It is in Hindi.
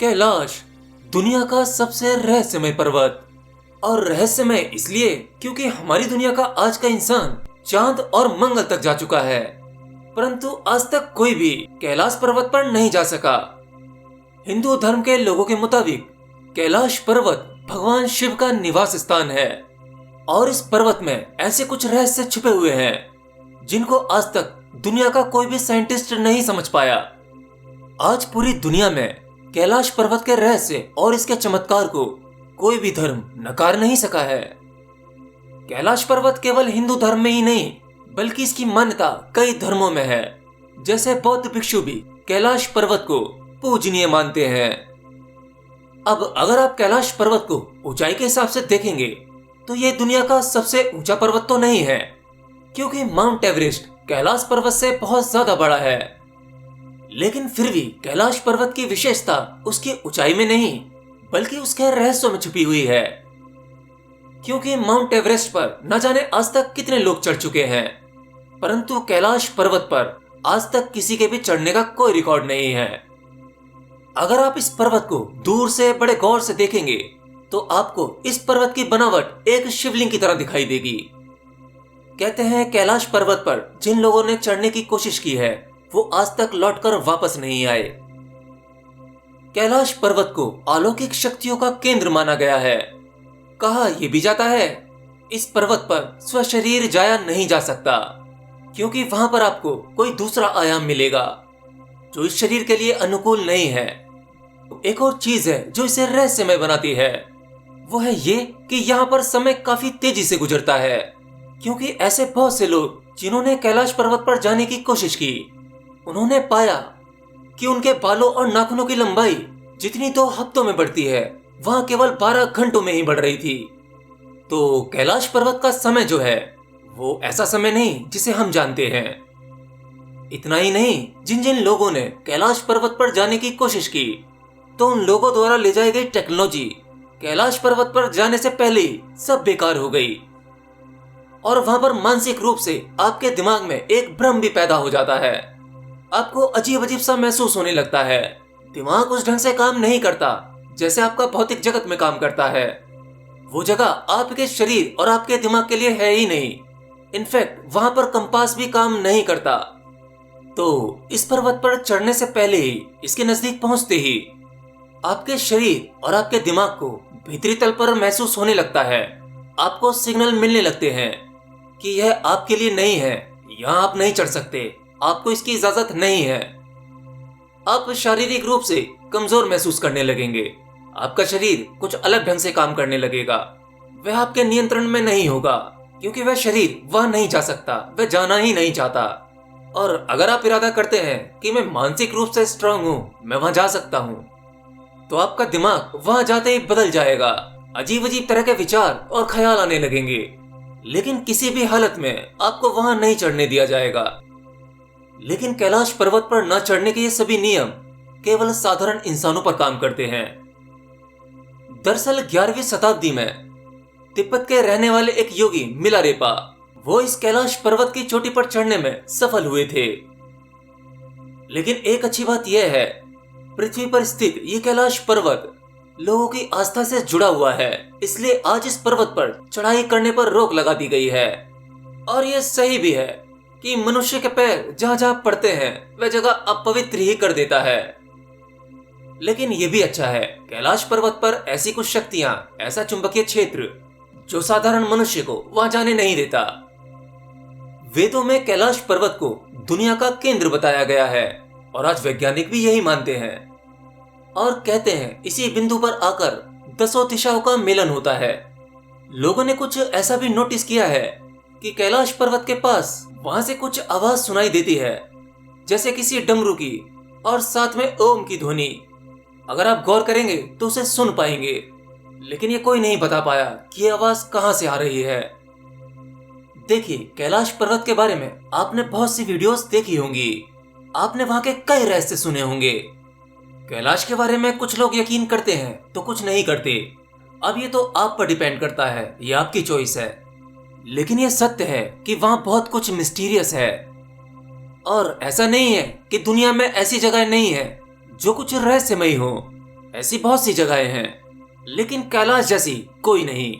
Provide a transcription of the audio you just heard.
कैलाश दुनिया का सबसे रहस्यमय पर्वत। और रहस्यमय इसलिए क्योंकि हमारी दुनिया का आज का इंसान चांद और मंगल तक जा चुका है, परंतु आज तक कोई भी कैलाश पर्वत पर नहीं जा सका। हिंदू धर्म के लोगों के मुताबिक कैलाश पर्वत भगवान शिव का निवास स्थान है और इस पर्वत में ऐसे कुछ रहस्य छुपे हुए हैं जिनको आज तक दुनिया का कोई भी साइंटिस्ट नहीं समझ पाया। आज पूरी दुनिया में कैलाश पर्वत के रहस्य और इसके चमत्कार को कोई भी धर्म नकार नहीं सका है। कैलाश पर्वत केवल हिंदू धर्म में ही नहीं बल्कि इसकी मान्यता कई धर्मों में है। जैसे बौद्ध भिक्षु भी कैलाश पर्वत को पूजनीय मानते हैं। अब अगर आप कैलाश पर्वत को ऊंचाई के हिसाब से देखेंगे तो ये दुनिया का सबसे ऊंचा पर्वत तो नहीं है, क्योंकि माउंट एवरेस्ट कैलाश पर्वत से बहुत ज्यादा बड़ा है। लेकिन फिर भी कैलाश पर्वत की विशेषता उसकी ऊंचाई में नहीं बल्कि उसके रहस्यों में छुपी हुई है। क्योंकि माउंट एवरेस्ट पर न जाने आज तक कितने लोग चढ़ चुके हैं, परंतु कैलाश पर्वत पर आज तक किसी के भी चढ़ने का कोई रिकॉर्ड नहीं है। अगर आप इस पर्वत को दूर से बड़े गौर से देखेंगे तो आपको इस पर्वत की बनावट एक शिवलिंग की तरह दिखाई देगी। कहते हैं कैलाश पर्वत पर जिन लोगों ने चढ़ने की कोशिश की है वो आज तक लौटकर वापस नहीं आए। कैलाश पर्वत को अलौकिक शक्तियों का केंद्र माना गया है। कहा यह भी जाता है इस पर्वत पर स्वशरीर जाया नहीं जा सकता, क्योंकि वहां पर आपको कोई दूसरा आयाम मिलेगा जो इस शरीर के लिए अनुकूल नहीं है। एक और चीज है जो इसे रहस्यमय बनाती है, वो है ये कि यहाँ पर समय काफी तेजी से गुजरता है, क्योंकि ऐसे बहुत से लोग जिन्होंने कैलाश पर्वत पर जाने की कोशिश की उन्होंने पाया कि उनके बालों और नाखूनों की लंबाई जितनी 2 हफ्तों में बढ़ती है वहां केवल 12 घंटों में ही बढ़ रही थी। तो कैलाश पर्वत का समय जो है वो ऐसा समय नहीं जिसे हम जानते हैं। इतना ही नहीं, जिन जिन लोगों ने कैलाश पर्वत पर जाने की कोशिश की तो उन लोगों द्वारा ले जाई गई टेक्नोलॉजी कैलाश पर्वत पर जाने से पहले ही सब बेकार हो गई और वहां पर मानसिक रूप से आपके दिमाग में एक भ्रम भी पैदा हो जाता है। आपको अजीब अजीब सा महसूस होने लगता है। दिमाग उस ढंग से काम नहीं करता जैसे आपका भौतिक जगत में काम करता है। वो जगह आपके शरीर और आपके दिमाग के लिए है ही नहीं। इनफैक्ट वहां पर कंपास भी काम नहीं करता। तो इस पर्वत पर चढ़ने से पहले ही, इसके नजदीक पहुंचते ही आपके शरीर और आपके दिमाग को भीतरी तल पर महसूस होने लगता है। आपको सिग्नल मिलने लगते हैं कि यह आपके लिए नहीं है, यहाँ आप नहीं चढ़ सकते, आपको इसकी इजाजत नहीं है। आप शारीरिक रूप से कमजोर महसूस करने लगेंगे। आपका शरीर कुछ अलग ढंग से काम करने लगेगा। वह आपके नियंत्रण में नहीं होगा, क्योंकि वह शरीर वहां नहीं जा सकता, वह जाना ही नहीं चाहता। और अगर आप इरादा करते हैं कि मैं मानसिक रूप से स्ट्रांग हूँ, मैं वहां जा सकता हूँ, तो आपका दिमाग वहां जाते ही बदल जाएगा। अजीब अजीब तरह के विचार और ख्याल आने लगेंगे, लेकिन किसी भी हालत में आपको वहां नहीं चढ़ने दिया जाएगा। लेकिन कैलाश पर्वत पर न चढ़ने के ये सभी नियम केवल साधारण इंसानों पर काम करते हैं। दरअसल 11वीं शताब्दी में तिब्बत के रहने वाले एक योगी मिलारेपा, वो इस कैलाश पर्वत की चोटी पर चढ़ने में सफल हुए थे। लेकिन एक अच्छी बात यह है, पृथ्वी पर स्थित ये कैलाश पर्वत लोगों की आस्था से जुड़ा हुआ है, इसलिए आज इस पर्वत पर चढ़ाई करने पर रोक लगा दी गई है। और यह सही भी है कि मनुष्य के पैर जहां जहां पड़ते हैं वह जगह अपवित्र ही कर देता है। लेकिन यह भी अच्छा है, कैलाश पर्वत पर ऐसी कुछ शक्तियां, ऐसा चुंबकीय क्षेत्र जो साधारण मनुष्य को वहां जाने नहीं देता। वेदों में कैलाश पर्वत को दुनिया का केंद्र बताया गया है और आज वैज्ञानिक भी यही मानते हैं और कहते हैं इसी बिंदु पर आकर 10 दिशाओं का मिलन होता है। लोगों ने कुछ ऐसा भी नोटिस किया है कि कैलाश पर्वत के पास वहां से कुछ आवाज सुनाई देती है, जैसे किसी डमरू की और साथ में ओम की ध्वनि। अगर आप गौर करेंगे तो उसे सुन पाएंगे, लेकिन ये कोई नहीं बता पाया कि ये आवाज कहां से आ रही है। देखिए, कैलाश पर्वत के बारे में आपने बहुत सी वीडियोस देखी होंगी, आपने वहां के कई रहस्य सुने होंगे। कैलाश के बारे में कुछ लोग यकीन करते हैं तो कुछ नहीं करते। अब ये तो आप पर डिपेंड करता है, ये आपकी चॉइस है। लेकिन ये सत्य है कि वहां बहुत कुछ मिस्टीरियस है और ऐसा नहीं है कि दुनिया में ऐसी जगह नहीं है जो कुछ रहस्यमयी हो। ऐसी बहुत सी जगहें हैं, लेकिन कैलाश जैसी कोई नहीं।